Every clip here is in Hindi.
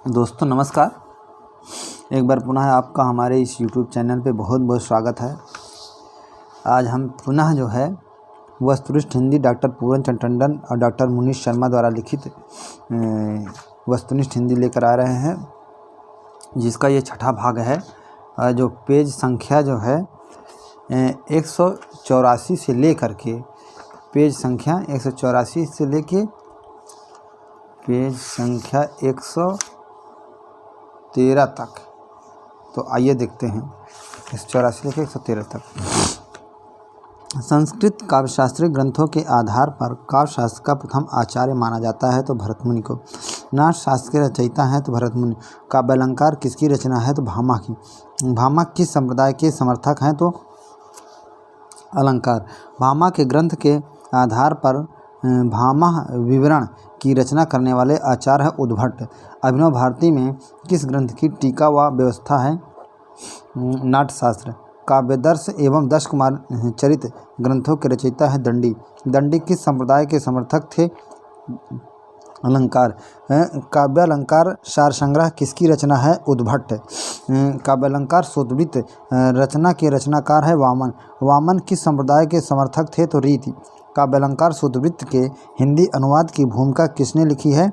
दोस्तों नमस्कार। एक बार पुनः आपका हमारे इस YouTube चैनल पे बहुत बहुत स्वागत है। आज हम पुनः जो है वस्तुनिष्ठ हिंदी डॉक्टर पूरन चंद्र टंडन और डॉक्टर मुनीश शर्मा द्वारा लिखित वस्तुनिष्ठ हिंदी लेकर आ रहे हैं, जिसका ये छठा भाग है। जो पेज संख्या जो है 184 से लेकर के पेज संख्या 184 से लेके पेज संख्या 113 तक। तो आइए देखते हैं 184 लेकर 113 तक। संस्कृत काव्यशास्त्रीय ग्रंथों के आधार पर काव्यशास्त्र का प्रथम आचार्य माना जाता है तो भरतमुनि को। नाट्यशास्त्र के रचयिता हैं तो भरतमुनि। काव्यालंकार किसकी रचना है तो भामा की। भामा किस संप्रदाय के समर्थक हैं तो अलंकार। भामा के ग्रंथ के आधार पर भामा विवरण की रचना करने वाले आचार्य है उद्भट। अभिनव भारती में किस ग्रंथ की टीका व व्यवस्था है। नाट्यशास्त्र। काव्यदर्श एवं दश कुमार चरित ग्रंथों के रचयिता है दंडी। दंडी किस संप्रदाय के समर्थक थे। अलंकार। काव्यालंकार सार संग्रह किसकी रचना है उद्भट। काव्यालंकार सूत्रवृत्त रचना के रचनाकार है वामन। वामन किस संप्रदाय के समर्थक थे तो रीति। काव्यालंकार सूत्रवृत्त के हिंदी अनुवाद की भूमिका किसने लिखी है।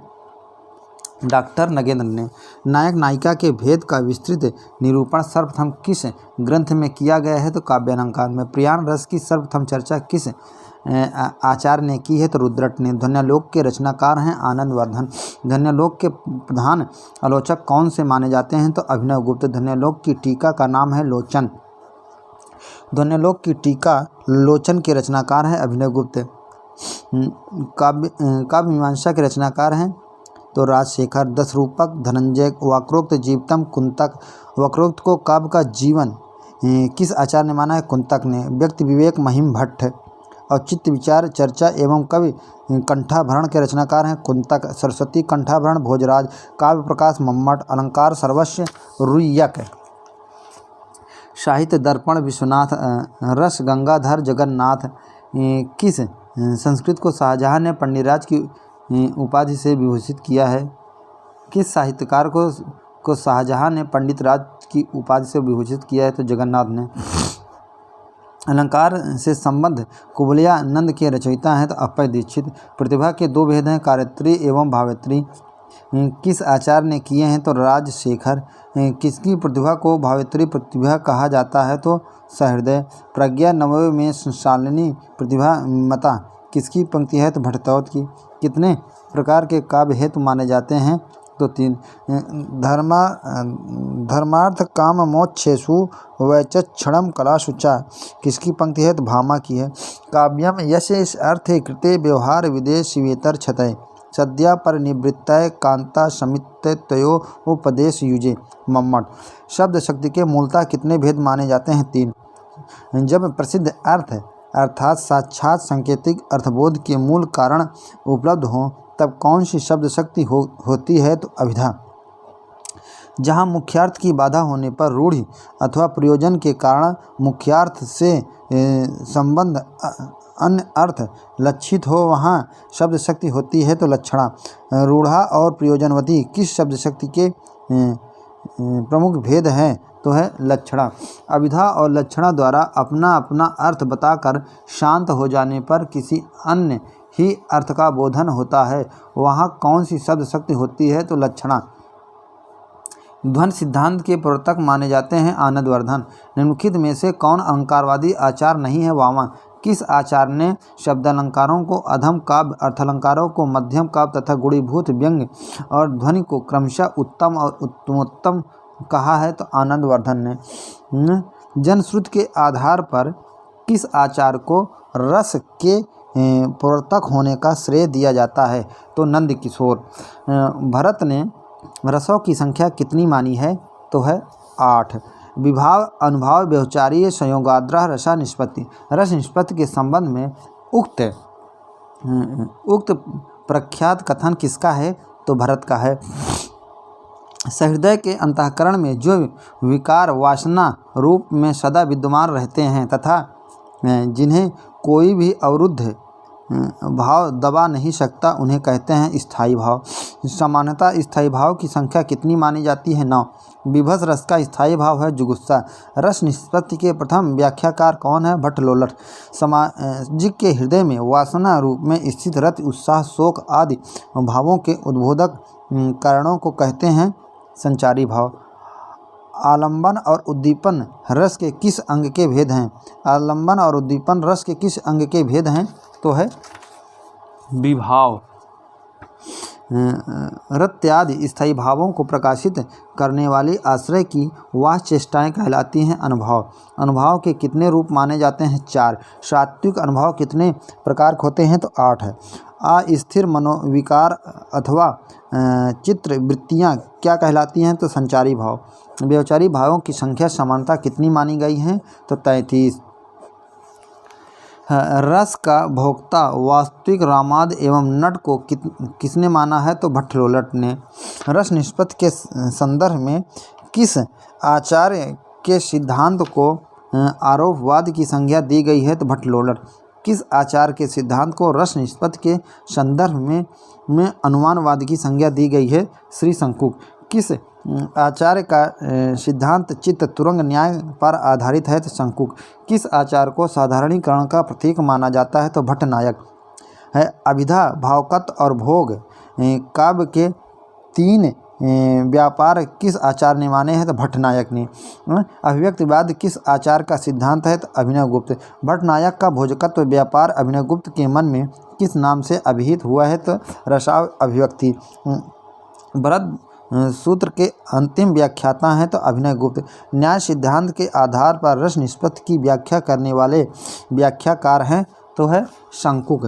डॉक्टर नगेंद्र ने। नायक नायिका के भेद का विस्तृत निरूपण सर्वप्रथम किस ग्रंथ में किया गया है तो काव्यालंकार में। प्रियान रस की सर्वप्रथम चर्चा किस आचार्य ने की है तो रुद्रट ने। ध्वन्यालोक के रचनाकार हैं आनंदवर्धन। ध्वन्यालोक के प्रधान आलोचक कौन से माने जाते हैं तो अभिनव गुप्त। ध्वन्यालोक की टीका का नाम है लोचन। ध्वन्यालोक की टीका लोचन के रचनाकार हैं अभिनव गुप्त। काव्य मीमांसा के रचनाकार हैं तो राजशेखर। दशरूपक धनंजय। वक्रोक्त जीवतम कुंतक। वक्रोक्त को काव्य का जीवन किस आचार्य ने माना है कुंतक ने। व्यक्ति विवेक महिम भट्ट। औचित्य विचार चर्चा एवं कवि कंठाभरण के रचनाकार हैं कुंतक। सरस्वती कंठाभरण भोजराज। काव्य प्रकाश मम्मट। अलंकार सर्वस्व रुय्यक। साहित्य दर्पण विश्वनाथ। रस गंगाधर जगन्नाथ। किस संस्कृत को शाहजहां ने पंडितराज की उपाधि से विभूषित किया है। किस साहित्यकार को शाहजहां ने पंडित राज की उपाधि से विभूषित किया है तो जगन्नाथ ने। अलंकार से संबंध कुबलिया नंद के रचयिता हैं तो अप्पय दीक्षित। प्रतिभा के दो भेद हैं काव्यत्री एवं भावत्री। किस आचार्य ने किए हैं तो राजशेखर। किसकी प्रतिभा को भावत्री प्रतिभा कहा जाता है तो सहृदय। प्रज्ञा नवों में शालिनी प्रतिभा मता किसकी पंक्ति है तो भट्टतौत की। कितने प्रकार के काव्य हेतु माने जाते हैं तो 3। धर्मार्थ काम मोक्षेषु वैचक्षणम कलाशुचा किसकी पंक्ति है तो भामा की है। काव्यम यश अर्थे कृते व्यवहार विदेशिवेतर क्षतय। सद्या परिनिवृत्तय कांता समितयो उपदेश युजे मम्मट। शब्द शक्ति के मूलतः कितने भेद माने जाते हैं 3। जब प्रसिद्ध अर्थ अर्थात साक्षात सांकेतिक अर्थबोध के मूल कारण उपलब्ध हों तब कौन सी शब्द शक्ति होती है तो अभिधा। जहाँ मुख्यार्थ की बाधा होने पर रूढ़ि अथवा प्रयोजन के कारण मुख्यार्थ से संबंध अन्य अर्थ लक्षित हो वहाँ शब्द शक्ति होती है तो लक्षणा। रूढ़ा और प्रयोजनवती किस शब्द शक्ति के प्रमुख भेद हैं तो है लक्षणा। अभिधा और लक्षणा द्वारा अपना अपना अर्थ बताकर शांत हो जाने पर किसी अन्य ही अर्थ का बोधन होता है, वहाँ कौन सी शब्द शक्ति होती है तो लक्षणा। ध्वन सिद्धांत के प्रवर्तक माने जाते हैं आनंदवर्धन। निम्नलिखित में से कौन अलंकारवादी आचार्य नहीं है वामन। किस आचार्य ने शब्दालंकारों को अधम काव्य, अर्थालंकारों को मध्यम काव्य तथा गुणीभूत व्यंग्य और ध्वनि को क्रमशः उत्तम और उत्तमोत्तम कहा है तो आनंदवर्धन ने। जनश्रुति के आधार पर किस आचार्य को रस के प्रवर्तक होने का श्रेय दिया जाता है तो नंद किशोर। भरत ने रसों की संख्या कितनी मानी है तो है 8। विभाव अनुभाव व्यवचारीय संयोगाद्रह रसा निष्पत्ति। रस निष्पत्ति के संबंध में उक्त प्रख्यात कथन किसका है तो भरत का है। सहृदय के अंतःकरण में जो विकार वासना रूप में सदा विद्यमान रहते हैं तथा जिन्हें कोई भी अवरुद्ध भाव दबा नहीं सकता उन्हें कहते हैं स्थायी भाव। सामान्यतः स्थायी भाव की संख्या कितनी मानी जाती है? 9। विभत्स रस का स्थायी भाव है जुगुस्सा। रस निष्पत्ति के प्रथम व्याख्याकार कौन है? भट्टलोलट। सामाजिक के हृदय में वासना रूप में स्थित रति, उत्साह, शोक आदि भावों के उद्बोधक कारणों को कहते हैं संचारी भाव। आलंबन और उद्दीपन रस के किस अंग के भेद हैं? आलंबन और उद्दीपन रस के किस अंग के भेद हैं? तो है विभाव। रत्यादि स्थायी भावों को प्रकाशित करने वाली आश्रय की वह चेष्टाएं कहलाती हैं अनुभव। अनुभव के कितने रूप माने जाते हैं? 4। सात्विक अनुभव कितने प्रकार के होते हैं? तो 8 है। अस्थिर मनोविकार अथवा चित्र वृत्तियाँ क्या कहलाती हैं? तो संचारी भाव। व्यवचारी भावों की संख्या समानता कितनी मानी गई है? तो 33। रस का भोक्ता वास्तविक रामाद एवं नट को किसने माना है? तो भट्टलोलट ने। रस निष्पत्ति के संदर्भ में किस आचार्य के सिद्धांत को आरोपवाद की संज्ञा दी गई है? तो भट्टलोलट। किस आचार्य के सिद्धांत को रस निष्पत्ति के संदर्भ में अनुमानवाद की संज्ञा दी गई है? श्री शंकुक। किस आचार्य का सिद्धांत चित्त तुरंग न्याय पर आधारित है? तो शंकुक। किस आचार्य को साधारणीकरण का प्रतीक माना जाता है? तो भट्टनायक है। अभिधा, भावकत्व और भोग काव्य के 3 व्यापार किस आचार्य ने माने हैं? तो भट्टनायक ने। अभिव्यक्तिवाद किस आचार्य का सिद्धांत है? तो अभिनवगुप्त। भट्टनायक का भोजकत्व व्यापार अभिनवगुप्त के मन में किस नाम से अभिहित हुआ है? तो रसाव अभिव्यक्ति। भरत सूत्र के अंतिम व्याख्याता हैं तो अभिनवगुप्त। न्याय सिद्धांत के आधार पर रस निष्पत्ति की व्याख्या करने वाले व्याख्याकार हैं तो है शंकुक।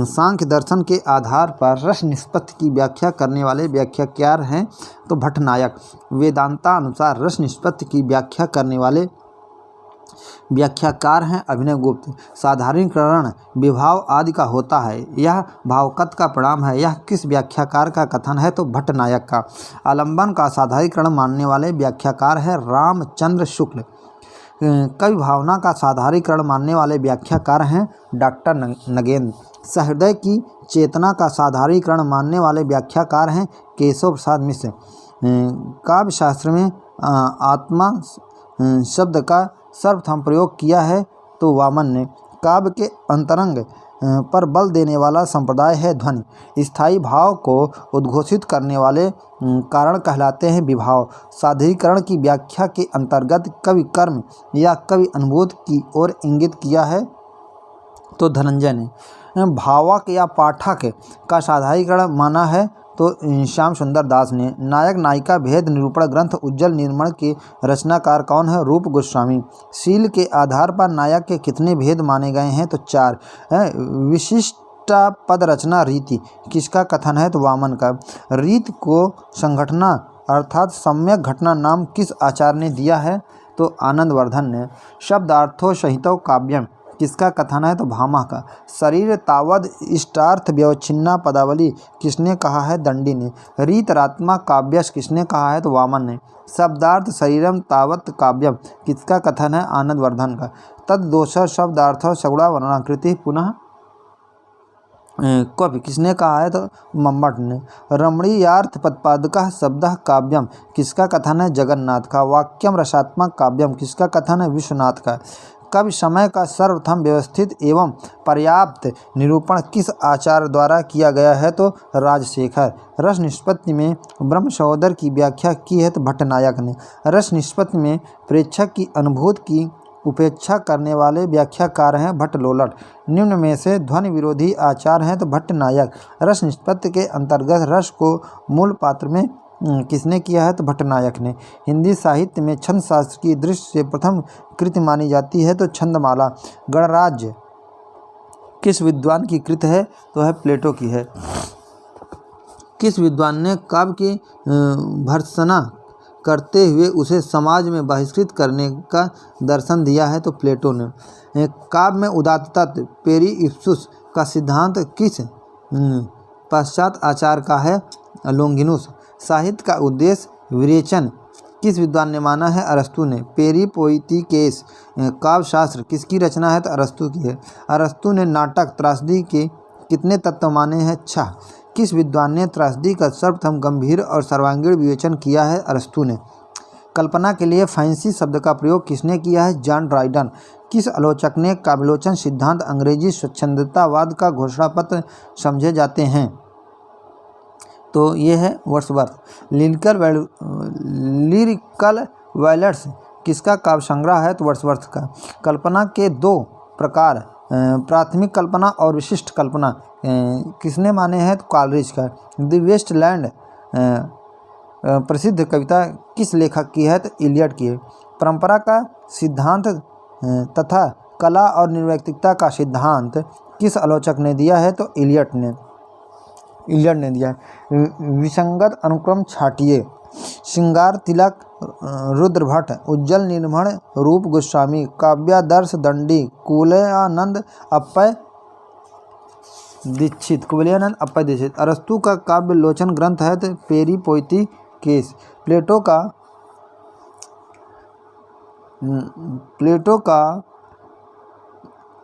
सांख्य दर्शन के आधार पर रस निष्पत्ति की व्याख्या करने वाले व्याख्याकार हैं तो भट्टनायक। वेदांता अनुसार रस निष्पत्ति की व्याख्या करने वाले व्याख्याकार हैं अभिनवगुप्त। साधारणीकरण विभाव आदि का होता है, यह भावकत्व का परिणाम है। यह किस व्याख्याकार का कथन है? तो भट्टनायक का। आलंबन का साधारणीकरण मानने वाले व्याख्याकार है रामचंद्र शुक्ल। कवि भावना का साधारणीकरण मानने वाले व्याख्याकार हैं डॉक्टर नगेंद्र। सहृदय की चेतना का साधारणीकरण मानने वाले व्याख्याकार हैं केशव प्रसाद मिश्र। काव्य शास्त्र में आत्मा शब्द का सर्वप्रथम प्रयोग किया है तो वामन ने। काव्य के अंतरंग पर बल देने वाला संप्रदाय है ध्वनि। स्थायी भाव को उद्घोषित करने वाले कारण कहलाते हैं विभाव। साधारणीकरण की व्याख्या के अंतर्गत कवि कर्म या कवि अनुभूति की ओर इंगित किया है तो धनंजय ने। भावक या पाठक का साधारणीकरण माना है तो श्याम सुंदर दास ने। नायक नायिका भेद निरूपण ग्रंथ उज्ज्वल निर्मल के रचनाकार कौन है? रूप गोस्वामी। शील के आधार पर नायक के कितने भेद माने गए हैं? तो 4। विशिष्ट पद रचना रीति किसका कथन है? तो वामन का। रीति को संघटना अर्थात सम्यक घटना नाम किस आचार्य ने दिया है? तो आनंदवर्धन ने। शब्दार्थो संहितो काव्यम किसका कथन है? तो भामा का। शरीर तावद इष्टार्थ व्यवच्छिन्ना पदावली किसने कहा है? दंडी ने। रीतरात्मा काव्यस किसने कहा है? तो वामन ने। शब्दार्थ शरीरम तावत काव्यम किसका कथन है? आनंदवर्धन का। तद्दोष शब्दार्थ सगुणा वर्णाकृति पुनः कवि किसने कहा है? तो मम्मट ने। रमणीयार्थ पदपादकः शब्दः काव्यम किसका कथन है? जगन्नाथ का। वाक्यम रसात्मक काव्यम किसका कथन है? विश्वनाथ का। कवि समय का सर्वप्रथम व्यवस्थित एवं पर्याप्त निरूपण किस आचार्य द्वारा किया गया है? तो राजशेखर। रस निष्पत्ति में ब्रह्म सहोदर की व्याख्या की है तो भट्टनायक ने। रस निष्पत्ति में प्रेक्षक की अनुभूति की उपेक्षा करने वाले व्याख्याकार हैं भट्टलोलट। निम्न में से ध्वनि विरोधी आचार्य हैं तो भट्टनायक। रस निष्पत्ति के अंतर्गत रस को मूल पात्र में किसने किया है? तो भट्टनायक ने। हिंदी साहित्य में छंद शास्त्र की दृष्टि से प्रथम कृति मानी जाती है तो छंदमाला। गणराज्य किस विद्वान की कृति है? तो है प्लेटो की है। किस विद्वान ने काव्य की भर्त्सना करते हुए उसे समाज में बहिष्कृत करने का दर्शन दिया है? तो प्लेटो ने। काव्य में उदात्तता पेरीइप्सुस का सिद्धांत किस पश्चात आचार्य का है? लोंगिनुस। साहित्य का उद्देश्य विरेचन किस विद्वान ने माना है? अरस्तु ने। पेरिपोइतिकेस काव्य शास्त्र किसकी रचना है? तो अरस्तु की है। अरस्तु ने नाटक त्रासदी के कितने तत्व माने हैं? 6। किस विद्वान ने त्रासदी का सर्वप्रथम गंभीर और सर्वांगीण विवेचन किया है? अरस्तु ने। कल्पना के लिए फैंसी शब्द का प्रयोग किसने किया है? John Dryden. किस आलोचक ने काव्यालोचन सिद्धांत अंग्रेजी स्वच्छंदतावाद का घोषणापत्र समझे जाते हैं? तो ये है वर्ड्सवर्थ। लिरिकल वैलेट्स किसका काव्य संग्रह है? तो वर्ड्सवर्थ का। कल्पना के 2 प्रकार प्राथमिक कल्पना और विशिष्ट कल्पना किसने माने हैं? तो कॉलरिज का। द वेस्टलैंड प्रसिद्ध कविता किस लेखक की है? तो इलियट की है। परंपरा का सिद्धांत तथा कला और निर्वैयक्तिकता का सिद्धांत किस आलोचक ने दिया है? तो इलियट ने दिया है। विसंगत अनुक्रम छाटिए। श्रृंगार तिलक रुद्रभट्ट, उज्ज्वल निर्मण रूप गोस्वामी, काव्यादर्श दंडी कुवलयानंद अप्पय दीक्षित। अरस्तु का काव्यलोचन ग्रंथ है तो पेरिपोइतिकेस। प्लेटो का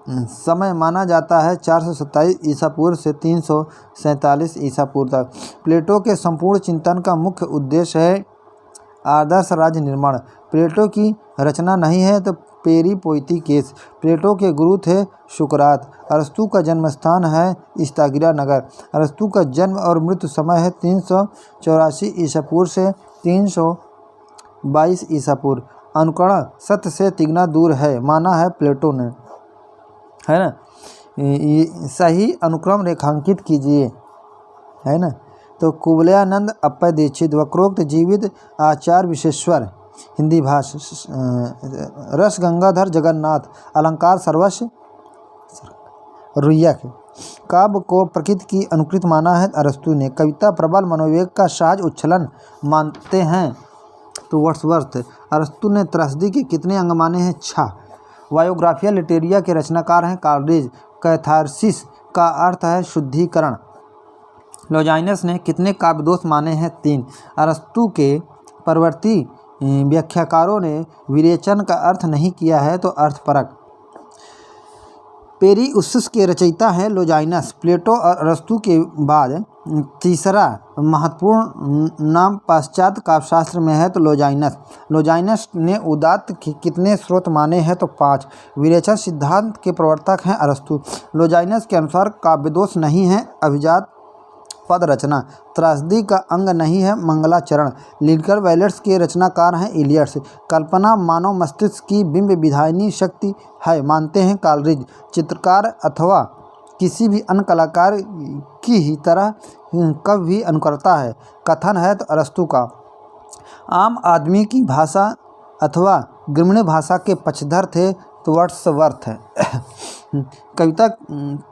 समय माना जाता है 427 ईसा पूर्व से 347 ईसा पूर्व तक। प्लेटो के संपूर्ण चिंतन का मुख्य उद्देश्य है आदर्श राज्य निर्माण। प्लेटो की रचना नहीं है तो पेरिपोइतिकेस। प्लेटो के गुरु थे सुकरात। अरस्तु का जन्म स्थान है स्तागिरा नगर। अरस्तु का जन्म और मृत्यु समय है 384 ईसा पूर्व से 322 ईसा पूर्व। अनुकरण सत्य से तिगुना दूर है माना है प्लेटो ने, है ना। सही अनुक्रम रेखांकित कीजिए, है ना। तो कुवलयानंद अप्पय दीक्षित, वक्रोक्त जीवित आचार्य विश्वेश्वर हिंदी भाषा, रस गंगाधर जगन्नाथ, अलंकार सर्वस्व रुइया के। काव्य को प्रकृति की अनुकृत माना है अरस्तु ने। कविता प्रबल मनोवेग का सहज उच्छलन मानते हैं तो वर्ड्सवर्थ। अरस्तु ने त्रासदी के कितने अंग माने हैं? 6। बायोग्राफिया लिटेरिया के रचनाकार हैं कॉलरिज। कैथारसिस का अर्थ है शुद्धिकरण। लॉजाइनस ने कितने काव्यदोष माने हैं? 3। अरस्तु के परवर्ती व्याख्याकारों ने विरेचन का अर्थ नहीं किया है तो अर्थपरक। पेरिउसस के रचयिता हैं लॉजाइनस। प्लेटो और अरस्तु के बाद तीसरा महत्वपूर्ण नाम पाश्चात्य काव्यशास्त्र में है तो लॉजाइनस ने उदात्त के कितने स्रोत माने हैं? तो 5। विरेचन सिद्धांत के प्रवर्तक हैं अरस्तु। लॉजाइनस के अनुसार काव्यदोष नहीं है अभिजात पद रचना। त्रासदी का अंग नहीं है मंगलाचरण। लिरिकल वैलेट्स के रचनाकार हैं इलियट्स। कल्पना मानव मस्तिष्क की बिंब विधायनी शक्ति है मानते हैं कॉलरिज। चित्रकार अथवा किसी भी अन्य कलाकार की ही तरह कवि भी अनुकरता है कथन है तो अरस्तु का। आम आदमी की भाषा अथवा ग्रामीण भाषा के पक्षधर थे तो वर्ड्सवर्थ है। कविता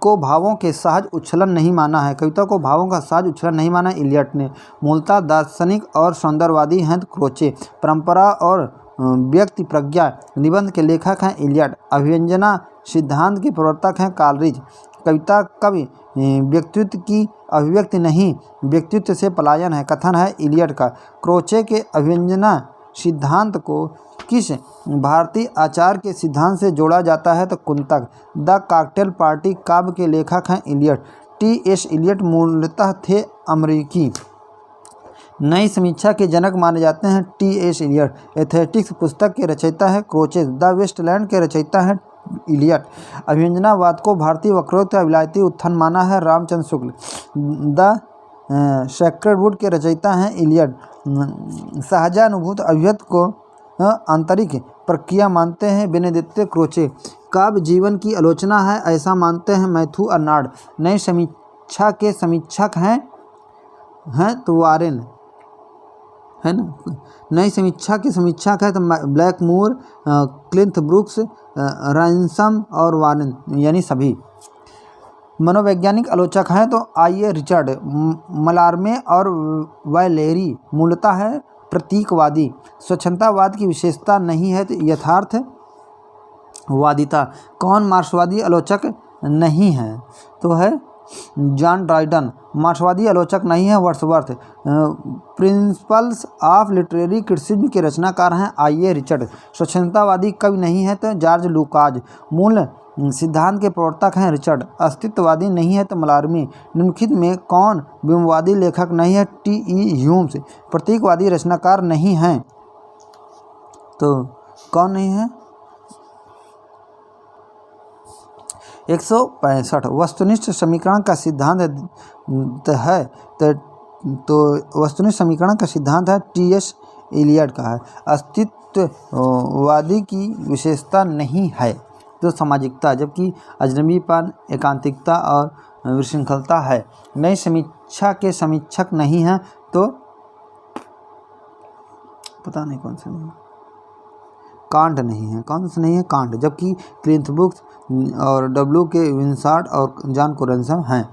को भावों के सहज उच्छलन नहीं माना है। कविता को भावों का सहज उच्छलन नहीं माना इलियट ने। मूलतः दार्शनिक और सौंदर्यवादी हैं तो क्रोचे। परंपरा और व्यक्ति प्रज्ञा निबंध के लेखक हैं इलियट। अभिव्यंजना सिद्धांत के प्रवर्तक हैं कॉलरिज। कविता कवि व्यक्तित्व की अभिव्यक्ति नहीं व्यक्तित्व से पलायन है कथन है इलियट का। क्रोचे के अभिव्यंजना सिद्धांत को किस भारतीय आचार्य के सिद्धांत से जोड़ा जाता है तो कुंतक। द कॉकटेल पार्टी काव्य के लेखक हैं इलियट। टी.एस. इलियट मूलतः थे अमेरिकी। नई समीक्षा के जनक माने जाते हैं टी.एस. इलियट। एथेटिक्स पुस्तक के रचयिता है क्रोचे। द वेस्टलैंड के रचयिता हैं इलियट। अभिव्यंजनावाद को भारतीय वक्रोक्त या विलायती उत्थान माना है Ramchandra Shukla. The sacred would के रचयिता हैं इलियट। सहजानुभूत अभिव्यक्ति को आंतरिक प्रक्रिया मानते हैं बेनेडिक्ट क्रोचे। काव्य जीवन की आलोचना है ऐसा मानते हैं मैथ्यू अर्नाल्ड। नई समीक्षा के समीक्षक हैं तो वारेन, है ना। नई समीक्षा के समीक्षक है तो ब्लैकमूर, क्लिंथ ब्रुक्स, रैनसम और वारेन यानी सभी। मनोवैज्ञानिक आलोचक हैं तो आइए रिचर्ड। मलार्मे और वैलेरी मूलतः है प्रतीकवादी। स्वच्छंदतावाद की विशेषता नहीं है तो यथार्थवादिता। कौन मार्क्सवादी आलोचक नहीं है तो है जॉन ड्राइडन मार्क्सवादी आलोचक नहीं है। Wordsworth principles of literary criticism के रचनाकार हैं। आई.ए. रिचर्ड स्वच्छंदतावादी कवि नहीं है तो जॉर्ज लुकास मूल सिद्धांत के प्रवर्तक हैं। रिचर्ड अस्तित्ववादी नहीं है तो मलारमी निम्नलिखित में कौन व्योमवादी लेखक नहीं है। टी.ई. ह्यूम्स प्रतीकवादी रचनाकार नहीं हैं। तो कौन नहीं है? 165 वस्तुनिष्ठ समीकरण का सिद्धांत है तो वस्तुनिष्ठ समीकरण का सिद्धांत है टी.एस. इलियट का है। अस्तित्ववादी की विशेषता नहीं है तो सामाजिकता, जबकि अजनबीपन एकांतिकता और विशृंखलता है। नई समीक्षा के समीक्षक नहीं हैं तो पता नहीं कौन से नहीं, कांट नहीं है। कौन से नहीं है? कांट, जबकि क्लिंथ बुक्स और डब्ल्यू के विंसार्ट और जॉन कोरेंसम हैं।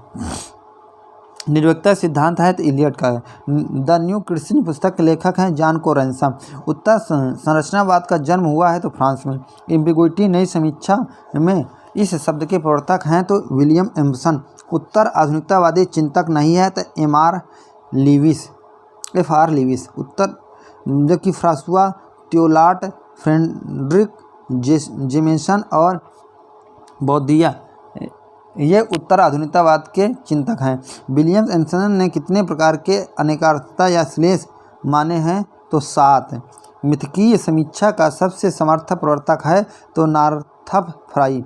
निर्भरता सिद्धांत है तो इलियट का है। द न्यू क्रिश्चियन पुस्तक के लेखक हैं जॉन कोरेंसम। उत्तर संरचनावाद का जन्म हुआ है तो फ्रांस में। एम्बिगुइटी नई समीक्षा में इस शब्द के प्रवर्तक हैं तो विलियम एम्पसन। उत्तर आधुनिकतावादी चिंतक नहीं है तो एफ.आर. लीविस। उत्तर, जबकि फ्रांसुआ त्योलाट, फ्रेडरिक जेमेसन और बौद्धिया ये उत्तर आधुनिकतावाद के चिंतक हैं। विलियम एम्पसन ने कितने प्रकार के अनेकार्थता या श्लेष माने हैं तो 7। मिथकीय समीक्षा का सबसे समर्थक प्रवर्तक है तो नॉर्थप फ्राई।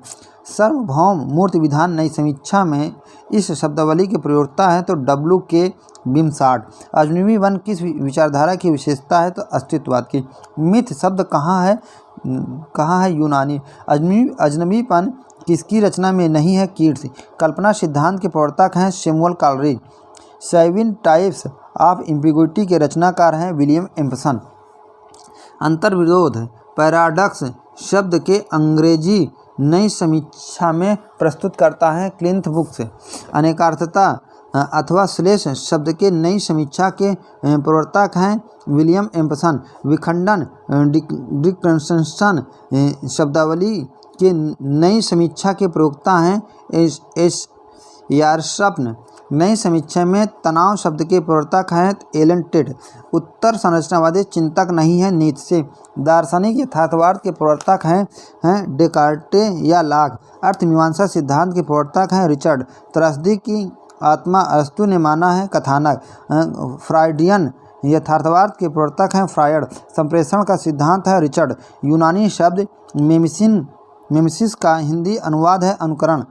सार्वभौम मूर्ति विधान नई समीक्षा में इस शब्दावली के प्रयोक्ता है तो डब्ल्यू के विंसार्ट। अजनबी वन किस विचारधारा की विशेषता है तो अस्तित्ववाद की। मिथ शब्द कहाँ है? यूनानी। अजनबीपन किसकी रचना में नहीं है? कीट्स। कल्पना सिद्धांत के प्रवर्तक हैं Samuel Coleridge. 7 types of ambiguity के रचनाकार हैं विलियम एम्पसन। अंतर्विरोध पैराडॉक्स शब्द के अंग्रेजी नई समीक्षा में प्रस्तुत करता है क्लिंथ बुक्स। अनेकार्थता अथवा श्लेष शब्द के नई समीक्षा के प्रवर्तक हैं विलियम एम्पसन। विखंडन डिकन्स्ट्रक्शन शब्दावली के नई समीक्षा के प्रयोक्ता हैं एस यारशप्न। नई समीक्षा में तनाव शब्द के प्रवर्तक हैं एलन टेड। उत्तर संरचनावादी चिंतक नहीं है नीत्शे। दार्शनिक यथार्थवाद के प्रवर्तक हैं डेकार्टे या लाक। अर्थमीमांसा सिद्धांत के प्रवर्तक हैं रिचर्ड। त्रासदी की आत्मा अरस्तु ने माना है कथानक। फ्राइडियन यथार्थवाद के प्रवर्तक हैं फ्रायड। संप्रेषण का सिद्धांत है रिचर्ड। यूनानी शब्द मेमिसिस का हिंदी अनुवाद है अनुकरण।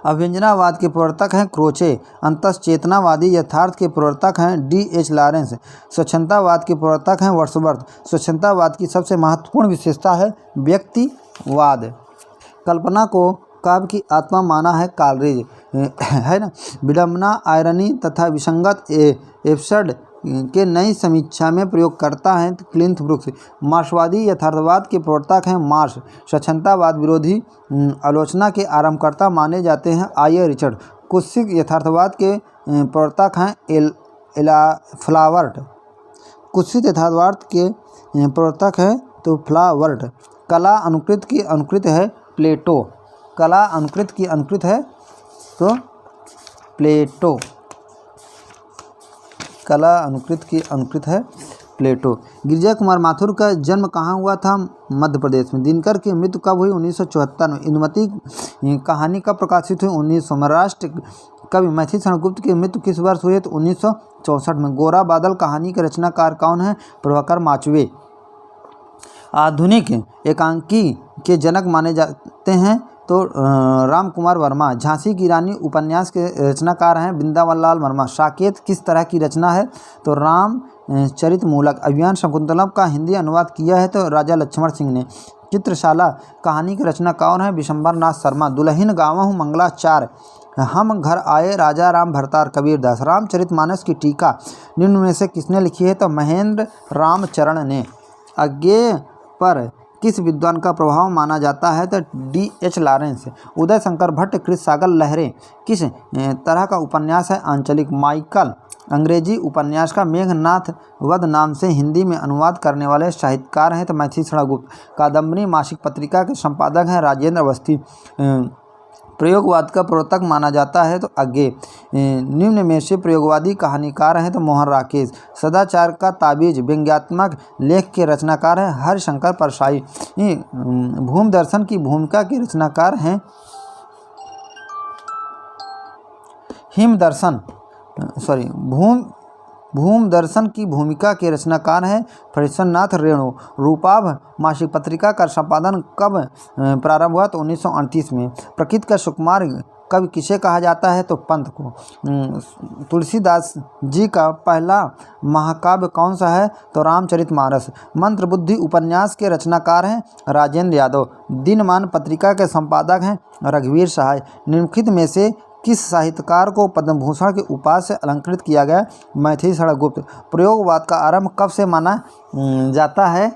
अभिव्यंजनावाद के प्रवर्तक हैं क्रोचे। अंतश्चेतनावादी यथार्थ के प्रवर्तक हैं डी.एच. लॉरेंस। स्वच्छंदतावाद के प्रवर्तक हैं वर्ड्सवर्थ। स्वच्छंदतावाद की सबसे महत्वपूर्ण विशेषता है व्यक्तिवाद। कल्पना को काव्य की आत्मा माना है कॉलरिज, है ना। विडंबना, आयरनी तथा विसंगत एपिसोड के नई समीक्षा में प्रयोग करता है क्लिंथ ब्रुक्स। मार्क्सवादी यथार्थवाद के प्रवर्तक हैं मार्क्स। स्वच्छंदतावाद विरोधी आलोचना के आरंभकर्ता माने जाते हैं आई.ए. रिचर्ड। कुत्सित यथार्थवाद के प्रवर्तक हैं फ्लावर्ट। कुत्सित यथार्थवाद के प्रवर्तक हैं तो फ्लावर्ट। कला अनुकृत की अनुकृत है प्लेटो। कला अनुकृत की अनुकृत है तो प्लेटो। कला अनुकृत की अनुकृत है प्लेटो। गिरिजा कुमार माथुर का जन्म कहाँ हुआ था? मध्य प्रदेश में। दिनकर की मृत्यु कब हुई? 1974 में। इंदुमती कहानी कब प्रकाशित हुई? 1900 में। राष्ट्र कवि मैथिली शरण गुप्त की मृत्यु किस वर्ष हुई? तो 1964 में। गोरा बादल कहानी के रचनाकार कौन है? प्रभाकर माचवे। आधुनिक एकांकी के जनक माने जाते हैं तो राम कुमार वर्मा। झांसी की रानी उपन्यास के रचनाकार हैं वृंदावन लाल वर्मा। साकेत किस तरह की रचना है? तो रामचरितमूलक। अभियान शकुंतलम का हिंदी अनुवाद किया है तो राजा लक्ष्मण सिंह ने। चित्रशाला कहानी के रचना कौन है? विशंबर नाथ शर्मा। दुल्हन गावहु मंगलाचार, हम घर आए राजा राम भरतार कबीरदास। रामचरितमानस की टीका निम्न में से किसने लिखी है? तो महेंद्र रामचरण ने। अज्ञेय पर किस विद्वान का प्रभाव माना जाता है? तो डी.एच. लॉरेंस। उदय शंकर भट्ट कृत सागर लहरें किस तरह का उपन्यास है? आंचलिक। माइकल अंग्रेजी उपन्यास का मेघनाथ वध नाम से हिंदी में अनुवाद करने वाले साहित्यकार हैं तो मैथिली शरण गुप्त। कादम्बरी मासिक पत्रिका के संपादक हैं राजेंद्र अवस्थी। प्रयोगवाद का प्रवर्तक माना जाता है तो आगे निम्न में से प्रयोगवादी कहानीकार हैं तो मोहन राकेश। सदाचार का ताबीज व्यंग्यात्मक लेख के रचनाकार हैं हरिशंकर परसाई। भूम दर्शन की भूमिका के रचनाकार हैं भूम दर्शन की भूमिका के रचनाकार हैं फणीश्वरनाथ रेणु। रूपाभ मासिक पत्रिका का संपादन कब प्रारंभ हुआ तो 1938 में। प्रकृति का सुकुमार कवि किसे कहा जाता है तो पंत को। तुलसीदास जी का पहला महाकाव्य कौन सा है तो रामचरितमानस। मंत्र बुद्धि उपन्यास के रचनाकार हैं राजेंद्र यादव। दिनमान पत्रिका के संपादक हैं रघुवीर सहाय। निम्नलिखित में से किस साहित्यकार को पद्म भूषण के उपाधि से अलंकृत किया गया। मैथिली शरण गुप्त। प्रयोगवाद का आरंभ कब से माना जाता है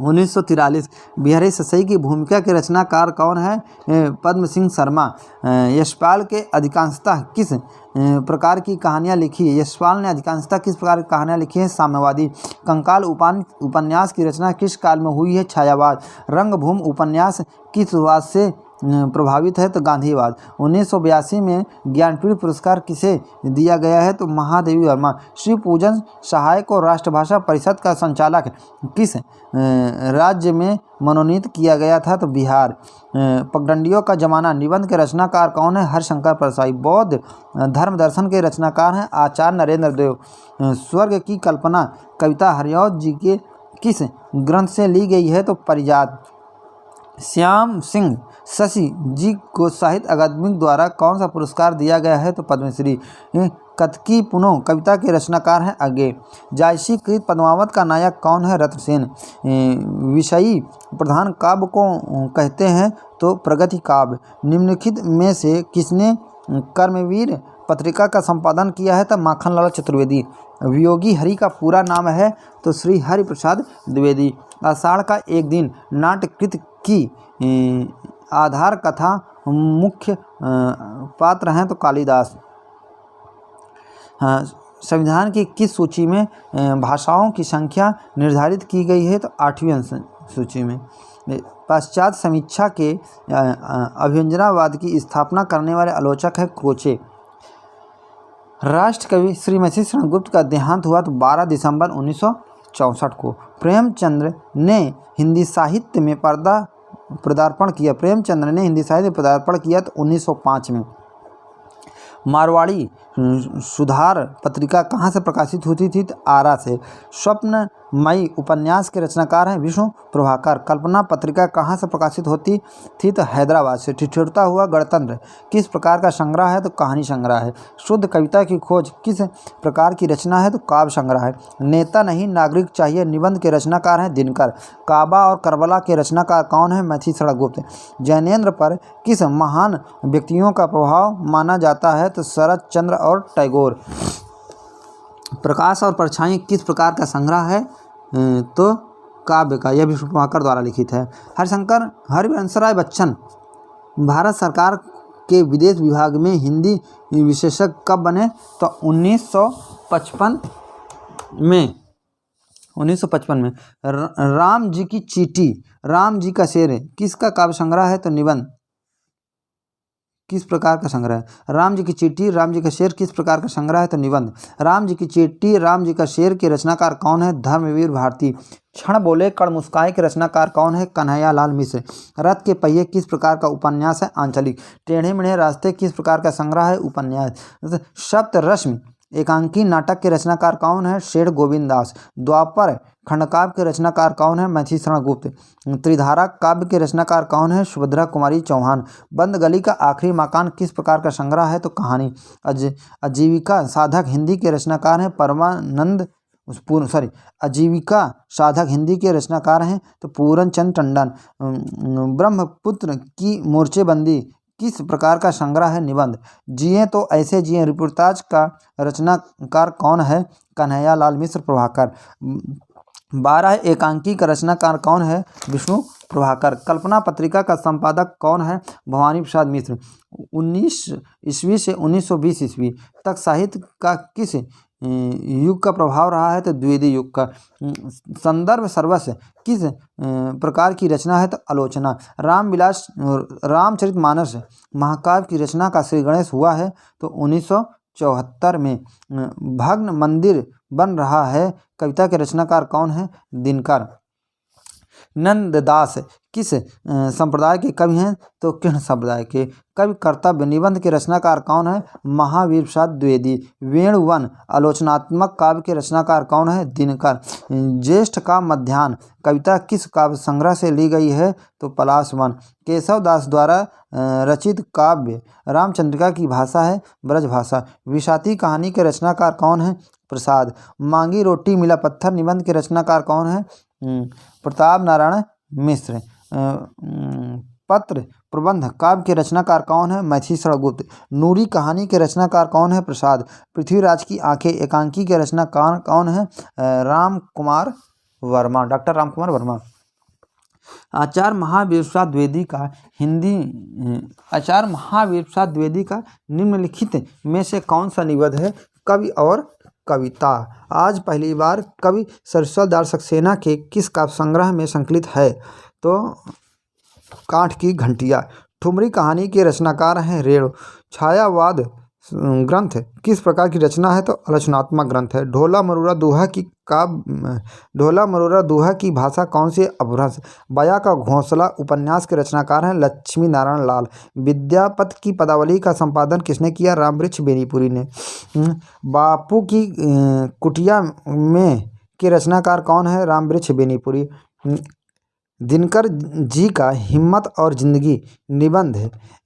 1943। बिहारी ससई की भूमिका के रचनाकार कौन है पद्म सिंह शर्मा। यशपाल के अधिकांशतः किस प्रकार की कहानियाँ लिखी है। यशपाल ने अधिकांशतः किस प्रकार की कहानियाँ लिखी हैं साम्यवादी। कंकाल उपन्यास की रचना किस काल में हुई है छायावाद। रंगभूमि उपन्यास किस वाद से प्रभावित है तो गांधीवाद। 1982 में ज्ञानपीठ पुरस्कार किसे दिया गया है तो महादेवी वर्मा। श्री पूजन सहाय को राष्ट्रभाषा परिषद का संचालक किस राज्य में मनोनीत किया गया था तो बिहार। पगडंडियों का जमाना निबंध के रचनाकार कौन है हरिशंकर परसाई। बौद्ध धर्म दर्शन के रचनाकार हैं आचार्य नरेंद्र देव। स्वर्ग की कल्पना कविता हरिऔध जी के किस ग्रंथ से ली गई है तो परिजात। श्याम सिंह शशि जी को साहित्य अकादमी द्वारा कौन सा पुरस्कार दिया गया है तो पद्मश्री। कथकी पुनो कविता के रचनाकार हैं आगे। जायसी कृत पद्मावत का नायक कौन है रत्नसेन। विषयी प्रधान काव्य को कहते हैं तो प्रगति काव्य। निम्नलिखित में से किसने कर्मवीर पत्रिका का संपादन किया है तो माखनलाल चतुर्वेदी। वियोगी हरि का पूरा नाम है तो श्री हरि प्रसाद द्विवेदी। आषाढ़ का एक दिन नाट्यकृत की आधार कथा मुख्य पात्र हैं तो कालिदास। संविधान की किस सूची में भाषाओं की संख्या निर्धारित की गई है तो 8वीं सूची में। पश्चात समीक्षा के अभिव्यंजनावाद की स्थापना करने वाले आलोचक है क्रोचे। राष्ट्र कवि श्री मैथिली शरण गुप्त का देहांत हुआ तो 12 दिसंबर 1964 को। प्रेमचंद्र ने हिंदी साहित्य में पदार्पण किया। प्रेमचंद्र ने हिंदी साहित्य में पदार्पण किया तो 1905 में। मारवाड़ी सुधार पत्रिका कहाँ से प्रकाशित होती थी तो आरा से। स्वप्नमयी उपन्यास के रचनाकार हैं विष्णु प्रभाकर। कल्पना पत्रिका कहाँ से प्रकाशित होती थी तो हैदराबाद से। ठिठुरता हुआ गणतंत्र किस प्रकार का संग्रह है तो कहानी संग्रह है। शुद्ध कविता की खोज किस प्रकार की रचना है तो काव्य संग्रह है। नेता नहीं नागरिक चाहिए निबंध के रचनाकार हैं दिनकर। काबा और करबला के रचनाकार कौन है मैथिली शरण गुप्त। जैनेन्द्र पर किस महान व्यक्तियों का प्रभाव माना जाता है तो शरद चंद्र और टैगोर। प्रकाश और परछाई किस प्रकार का संग्रह है तो काव्य का। यह विष्णु प्रभाकर द्वारा लिखित है। हरिवंशराय बच्चन भारत सरकार के विदेश विभाग में हिंदी विशेषज्ञ कब बने तो 1955 में। 1955 में। राम जी की चीटी राम जी का शेर किसका काव्य संग्रह है तो निबंध किस प्रकार का संग्रह है। राम जी की चिट्ठी राम जी का शेर किस प्रकार का संग्रह है तो निबंध। राम जी की चिट्ठी राम जी का शेर के रचनाकार कौन है धर्मवीर भारती। क्षण बोले कण मुस्काए के रचनाकार कौन है कन्हैया लाल मिश्र। रथ के पहिए किस प्रकार का उपन्यास है आंचलिक। टेढ़े मेढ़े रास्ते किस प्रकार का संग्रह है उपन्यास। सप्त रश्मि एकांकी नाटक के रचनाकार कौन है शेठ गोविंद दास। द्वापर खंडकाव्य के रचनाकार कौन है मैथिली शरण गुप्त। त्रिधारा काव्य के रचनाकार कौन है सुभद्रा कुमारी चौहान। बंद गली का आखिरी मकान किस प्रकार का संग्रह है तो कहानी। आजीविका साधक हिंदी के रचनाकार हैं परमानंद आजीविका साधक हिंदी के रचनाकार हैं तो पूरन चंद टंडन। ब्रह्मपुत्र की मोर्चेबंदी किस प्रकार का संग्रह है निबंध। जिए तो ऐसे जिए रिपोर्टाज का रचनाकार कौन है कन्हैया लाल मिश्र प्रभाकर। 12 एकांकी का रचनाकार कौन है विष्णु प्रभाकर। कल्पना पत्रिका का संपादक कौन है भवानी प्रसाद मिश्र। 19 ईस्वी से 1920 ईस्वी तक साहित्य का किस युग का प्रभाव रहा है तो द्विवेदी युग का। संदर्भ सर्वस्व किस प्रकार की रचना है तो आलोचना। रामविलास रामचरितमानस महाकाव्य की रचना का श्री गणेश हुआ है तो 1974 में। भग्न मंदिर बन रहा है कविता के रचनाकार कौन है? दिनकर। नंददास किस संप्रदाय के कवि हैं तो कृष्ण संप्रदाय के कवि। कर्तव्य निबंध के रचनाकार कौन है? महावीर प्रसाद द्विवेदी। वेणुवन आलोचनात्मक काव्य के रचनाकार कौन है? दिनकर। ज्येष्ठ का मध्याह्न कविता किस काव्य संग्रह से ली गई है तो पलाशवन। केशव दास द्वारा रचित काव्य रामचंद्रिका की भाषा है ब्रजभाषा। विषाती कहानी के रचनाकार कौन है? प्रसाद। मांगी रोटी मिला पत्थर निबंध के रचनाकार कौन है? प्रताप नारायण मिश्र। पत्र प्रबंध काव्य के रचनाकार कौन है? मैथिली गुप्त। नूरी कहानी के रचनाकार कौन है? प्रसाद। पृथ्वीराज की आंखें एकांकी के रचनाकार कौन है? राम कुमार वर्मा, डॉक्टर राम कुमार वर्मा। आचार्य महावीर प्रसाद द्विवेदी का निम्नलिखित में से कौन सा निबंध है? कवि और कविता। आज पहली बार कवि सरस्वत दास सक्सेना के किस काव्य संग्रह में संकलित है तो काठ की घंटियाँ। ठुमरी कहानी के रचनाकार हैं रेणु। छायावाद ग्रंथ किस प्रकार की रचना है तो आलोचनात्मक ग्रंथ है। ढोला मरोरा दोहा की भाषा कौन सी? अपभ्रंश। बया का घोंसला उपन्यास के रचनाकार हैं लक्ष्मी नारायण लाल। विद्यापति की पदावली का संपादन किसने किया? रामवृक्ष बेनीपुरी ने। बापू की कुटिया में के रचनाकार कौन है? रामवृक्ष बेनीपुरी। दिनकर जी का हिम्मत और जिंदगी निबंध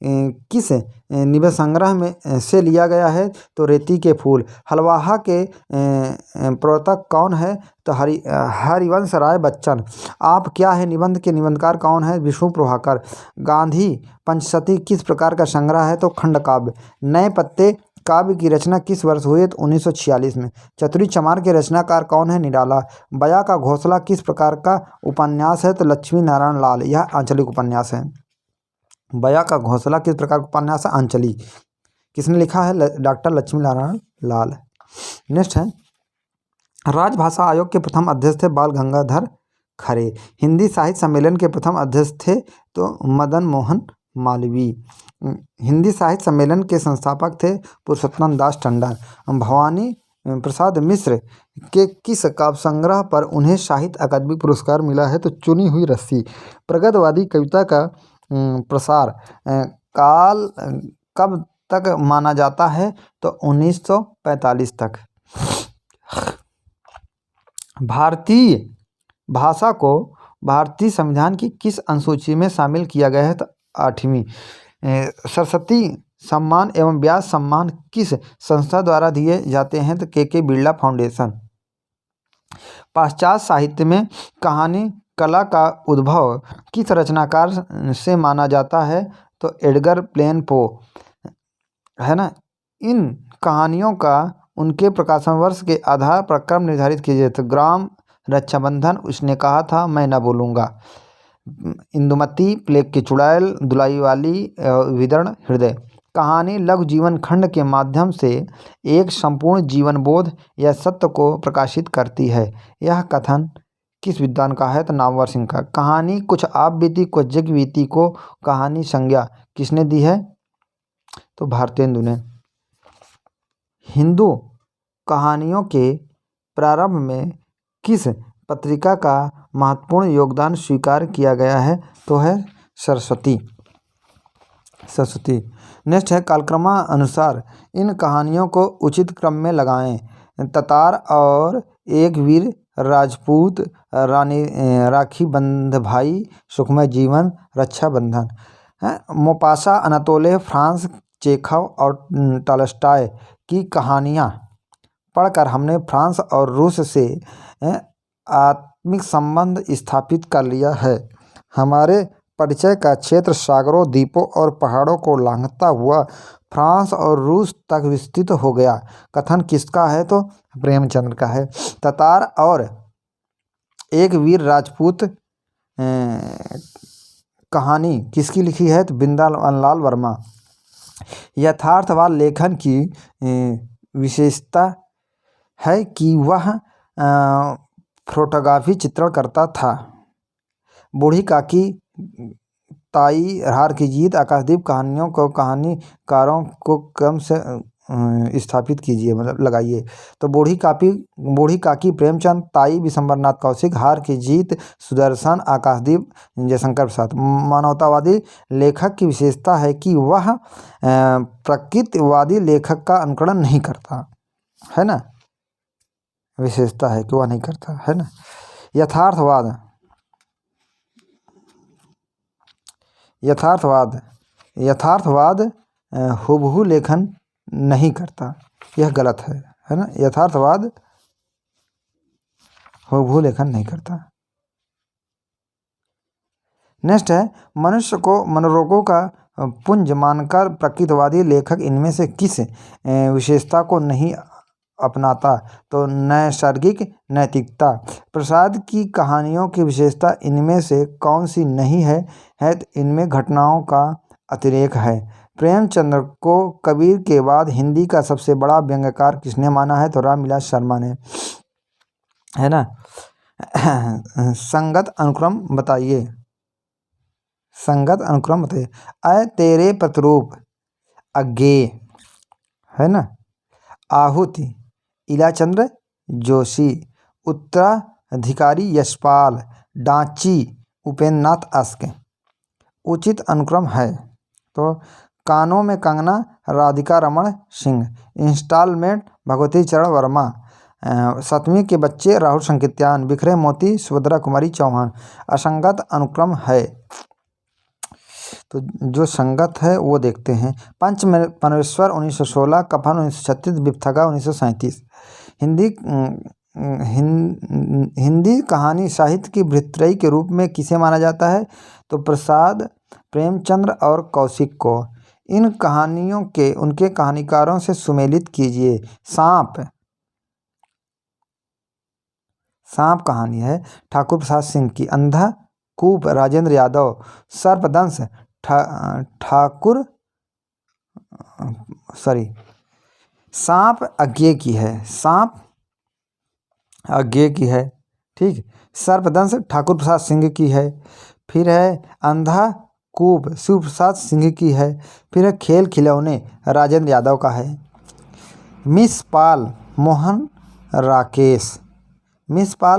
किस निबंध संग्रह में से लिया गया है तो रेती के फूल। हलवाहा के प्रवर्तक कौन है तो हरिवंश राय बच्चन। आप क्या है निबंध के निबंधकार कौन है? विष्णु प्रभाकर। गांधी पंचशती किस प्रकार का संग्रह है तो खंड काव्य। नए पत्ते काव्य की रचना किस वर्ष हुई तो 1946 में। चतुरी चमार के रचनाकार कौन है? निराला। बया का घोंसला किस प्रकार का उपन्यास है तो लक्ष्मी नारायण लाल। यह आंचलिक उपन्यास है। बया का घोंसला किस प्रकार का उपन्यास है? आंचलिक। किसने लिखा है? डॉक्टर लक्ष्मी नारायण लाल। नेक्स्ट है राजभाषा आयोग के प्रथम अध्यक्ष थे बाल गंगाधर खरे। हिंदी साहित्य सम्मेलन के प्रथम अध्यक्ष थे तो मदन मोहन मालवीय। हिंदी साहित्य सम्मेलन के संस्थापक थे पुरुषोत्तम दास टंडन। भवानी प्रसाद मिश्र के किस काव्य संग्रह पर उन्हें साहित्य अकादमी पुरस्कार मिला है तो चुनी हुई रस्सी। प्रगतिवादी कविता का प्रसार काल कब तक माना जाता है तो 1945 तक। भारतीय भाषा को भारतीय संविधान की किस अनुसूची में शामिल किया गया है तो 8वीं। सरस्वती सम्मान एवं व्यास सम्मान किस संस्था द्वारा दिए जाते हैं तो के बिरला फाउंडेशन। पाश्चात्य साहित्य में कहानी कला का उद्भव किस रचनाकार से माना जाता है तो एडगर प्लेन पो है ना। इन कहानियों का उनके प्रकाशन वर्ष के आधार पर क्रम निर्धारित किए जाते। ग्राम रक्षाबंधन उसने कहा था मैं न बोलूँगा। इंदुमती प्लेग की चुड़ैल दुलाई वाली विदर्ण हृदय। कहानी लघु जीवन खंड के माध्यम से एक संपूर्ण जीवन बोध या सत्य को प्रकाशित करती है। यह कथन किस विद्वान का है तो नामवर सिंह का। कहानी कुछ आप बीती कुछ जग बीती को कहानी संज्ञा किसने दी है तो भारतेंदु ने। हिंदू कहानियों के प्रारंभ में किस पत्रिका का महत्वपूर्ण योगदान स्वीकार किया गया है तो है सरस्वती। नेक्स्ट है कालक्रमानुसार इन कहानियों को उचित क्रम में लगाएं। ततार और एक वीर राजपूत, रानी राखी बंध भाई, सुखमय जीवन, Rakshabandhan. Maupassant Anatole France Chekhov और टॉलस्टॉय की कहानियाँ पढ़कर हमने फ्रांस और रूस से आत्मिक संबंध स्थापित कर लिया है। हमारे परिचय का क्षेत्र सागरों द्वीपों और पहाड़ों को लांघता हुआ फ्रांस और रूस तक विस्तृत हो गया। कथन किसका है तो प्रेमचंद्र का है। ततार और एक वीर राजपूत कहानी किसकी लिखी है तो बिंदालाल वर्मा। यथार्थवाद लेखन की विशेषता है कि वह फोटोग्राफी चित्रण करता था। बूढ़ी काकी, ताई, हार की जीत, आकाशदीप कहानियों को कहानीकारों को क्रम से स्थापित कीजिए, मतलब लगाइए। तो बूढ़ी काकी प्रेमचंद, ताई विशंबरनाथ कौशिक, हार की जीत सुदर्शन, आकाशदीप जयशंकर प्रसाद। मानवतावादी लेखक की विशेषता है कि वह प्रकृतिवादी लेखक का अनुकरण नहीं करता, है ना। विशेषता है कि वह नहीं करता, है ना। यथार्थवाद हुबहू लेखन नहीं करता, यह गलत है ना। यथार्थवाद हुबहू लेखन नहीं करता। नेक्स्ट है, मनुष्य को मनोरोगों का पुंज मानकर प्रकृतिवादी लेखक इनमें से किस विशेषता को नहीं अपनाता। तो नैसर्गिक नैतिकता। प्रसाद की कहानियों की विशेषता इनमें से कौन सी नहीं है? इनमें घटनाओं का अतिरेक है। प्रेमचंद्र को कबीर के बाद हिंदी का सबसे बड़ा व्यंग्यकार किसने माना है? तो रामविलास शर्मा ने, है ना। संगत अनुक्रम बताइए। अय तेरे प्रतिरूप अज्ञेय, है ना। आहुति इलाचंद्र जोशी, उत्तराधिकारी यशपाल, डांची उपेंद्रनाथ अस्क। उचित अनुक्रम है तो कानों में कंगना राधिका रमण सिंह, इंस्टॉलमेंट भगवती चरण वर्मा, सतवीं के बच्चे राहुल संकीर्त्यान, बिखरे मोती सुभद्रा कुमारी चौहान। असंगत अनुक्रम है तो जो संगत है वो देखते हैं। पंच परमेश्वर 1916, कफन 1936, विपथगा 1937। हिंदी कहानी साहित्य की भृतृ के रूप में किसे माना जाता है? तो प्रसाद, प्रेमचंद्र और कौशिक को। इन कहानियों के उनके कहानीकारों से सुमेलित कीजिए। सांप कहानी है ठाकुर प्रसाद सिंह की। अंधा कूप राजेंद्र यादव। सर्पदंश सांप अज्ञेय की है, ठीक। सर्पदंश ठाकुर प्रसाद सिंह की है। फिर है अंधा कूप शिव प्रसाद सिंह की है। फिर है खेल खिलौने राजेंद्र यादव का है। मिस पाल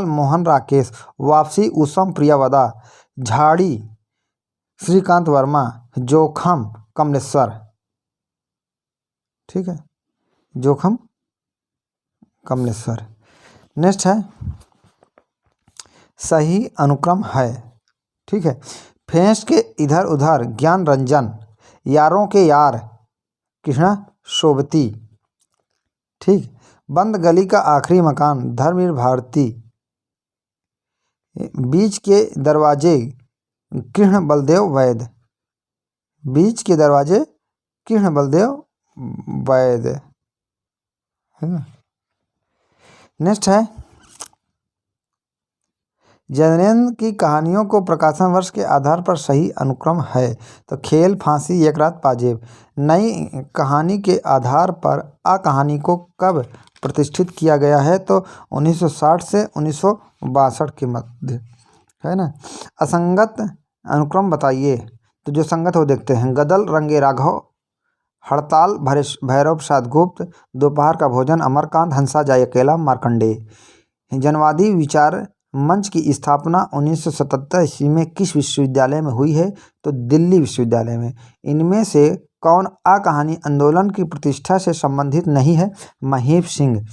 मोहन राकेश। वापसी उषम प्रियवदा। झाड़ी श्रीकांत वर्मा। जोखम कमलेश्वर, ठीक है, जोखम कमलेश्वर। नेक्स्ट है सही अनुक्रम है, ठीक है। फेंस के इधर उधर ज्ञान रंजन। यारों के यार कृष्णा सोबती, ठीक। बंद गली का आखिरी मकान धर्मवीर भारती। बीच के दरवाजे कृष्ण बलदेव वैद, है ना। नेक्स्ट है जनरेंद्र की कहानियों को प्रकाशन वर्ष के आधार पर सही अनुक्रम है। तो खेल, फांसी, एक रात पाजेब। नई कहानी के आधार पर आ कहानी को कब प्रतिष्ठित किया गया है? तो 1960 से 1962 के मध्य, है ना। असंगत अनुक्रम बताइए। तो जो संगत हो देखते हैं। गदल रंगे राघव, हड़ताल भैरव प्रसाद गुप्त, दोपहर का भोजन अमरकांत, हंसा जाए अकेला मार्कंडेय। जनवादी विचार मंच की स्थापना 1977 ईस्वी में किस विश्वविद्यालय में हुई है? तो दिल्ली विश्वविद्यालय में। इनमें से कौन आ कहानी आंदोलन की प्रतिष्ठा से संबंधित नहीं है? महीप सिंह।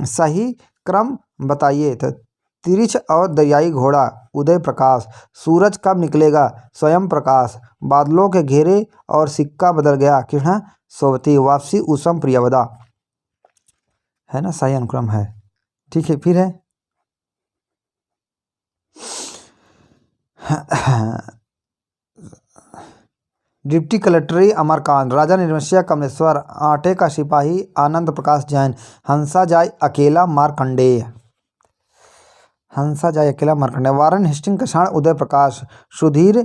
सही क्रम बताइए। तो तिरिछ और दरियाई घोड़ा उदय प्रकाश। सूरज कब निकलेगा स्वयं प्रकाश। बादलों के घेरे और सिक्का बदल गया कृष्णा सोबती। वापसी उषम प्रियवदा, है ना, सही अनुक्रम है, ठीक है। फिर है डिप्टी कलेक्टरी अमरकांत। राजा निर्मसिया कमलेश्वर। आटे का सिपाही आनंद प्रकाश जैन। हंसा जाए अकेला मार्कंडेय। वारेन हेस्टिंग्स का क्षण उदय प्रकाश। सुधीर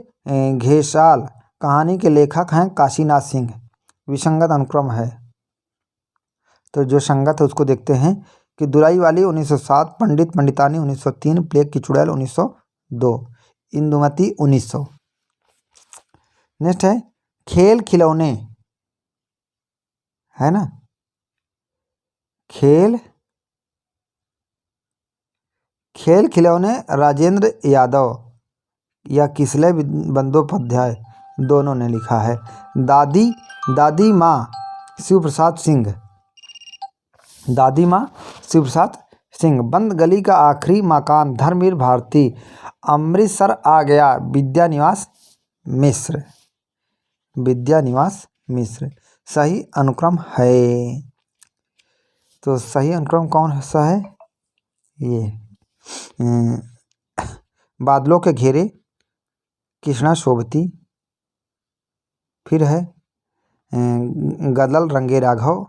घेसाल कहानी के लेखक हैं काशीनाथ सिंह। विसंगत अनुक्रम है। तो जो संगत है उसको देखते हैं कि दुराई वाली 1907, पंडित पंडितानी 1903, प्लेग की चुड़ैल 1902, इंदुमती 1900। नेक्स्ट है खेल खिलौने, है ना, खेल खिलौने राजेंद्र यादव या किसलय बंदोपाध्याय दोनों ने लिखा है। दादी माँ शिव प्रसाद सिंह, दादी माँ शिव प्रसाद सिंह। बंद गली का आखिरी मकान धर्मवीर भारती, अमृतसर आ गया विद्यानिवास मिश्र, विद्यानिवास मिश्र सही अनुक्रम है। तो सही अनुक्रम कौन सा है? ये बादलों के घेरे कृष्णा शोभती, फिर है गदल रंगे राघव,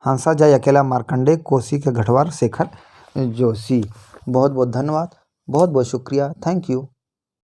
हंसा जाए अकेला मार्कंडे, कोसी के गढ़वार शेखर जोशी। बहुत बहुत धन्यवाद, बहुत बहुत शुक्रिया, थैंक यू।